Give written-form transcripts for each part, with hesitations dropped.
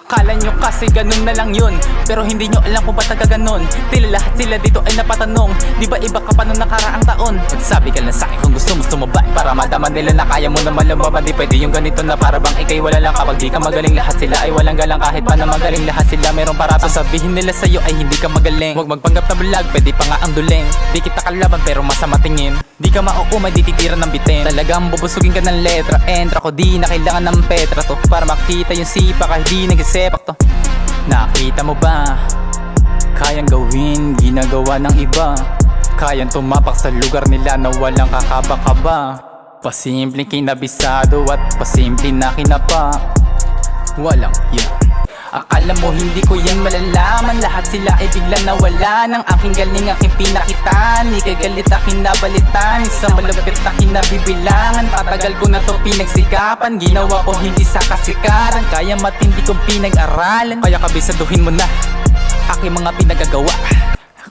Kala nyo kasi ganun na lang yun, pero hindi nyo alam kung ba't ganun. Tila lahat sila dito ay napatanong, di ba iba ka pa nung nakaraang taon? Magsabi ka lang sa'kin kung gusto mo sumabay, para madaman nila na kaya mo naman lumaban. Di pwede yung ganito na para bang ikay wala lang. Kapag di ka magaling lahat sila ay walang galang. Kahit pa na magaling lahat sila meron para sasabihin nila sa'yo ay hindi ka magaling. Huwag magpanggap na bulag, pwede pa nga ang duling. Di kita kalaban pero masama tingin, di ka mauumay, di titira ng bitin. Talagang bubusugin ka ng letra, entra ko di na kailangan ng petra to, para makita yung sipa kahit di nag-isepak to. Nakita mo ba? Kayang gawin, ginagawa ng iba. Kayang tumapak sa lugar nila na walang kakaba-kaba. Pasimpleng kinabisado at pasimpleng na kinapa. Walang yan. Akala mo hindi ko yan malalaman, lahat sila ay biglang nawala ng aking galing, aking pinakitaan. Ika'y galit aking nabalitan, isang malapit na kinabibilangan. Patagal ko na to pinagsikapan, ginawa ko hindi sa kasikaran. Kaya matindi kong pinag-aralan, kaya kabisaduhin mo na aking mga pinagagawa.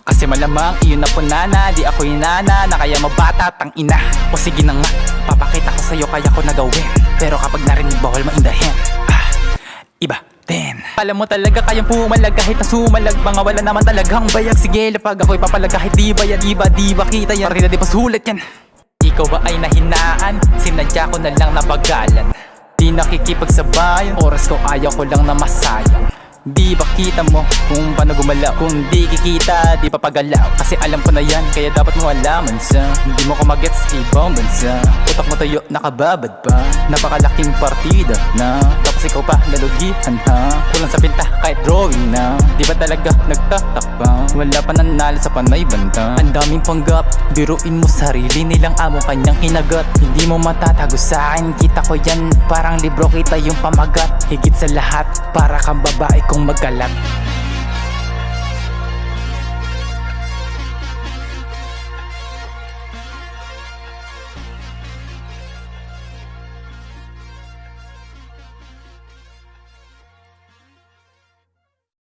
Kasi malamang iyon na po nana, di ako yung nana na kaya mabata tang ina. O sige na nga, papakita ko sa'yo kaya ko nagawin, pero kapag narinig bawal maindahin. Iba din. Alam mo talaga kayang pumalag kahit na sumalag. Mga wala naman talagang bayag. Sige lapag ako'y papalag kahit di bayad. Di ba kita yan, partida di pa sulit yan. Ikaw ba ay nahinaan? Sinadya ko na lang nabagalan. Di nakikipagsabayan, oras ko ayaw ko lang na masayang. Di ba kita mo kung paano gumalaw? Kung di kikita, di papagalaw. Kasi alam ko na yan, kaya dapat mo alaman sa hindi mo ko magets ibang bansa. Utak mo tayo, nakababad pa. Napakalaking partida na, tapos ikaw pa nalugihan ha. Kulang sa pinta, kahit drawing na. Di ba talaga nagtatak pa? Wala pa nanalo sa panay banda. Ang daming panggap, biruin mo sarili nilang amo kanyang kinagat. Hindi mo matatago sa akin, kita ko yan. Parang libro kita yung pamagat. Higit sa lahat, para kang babae kung magalat.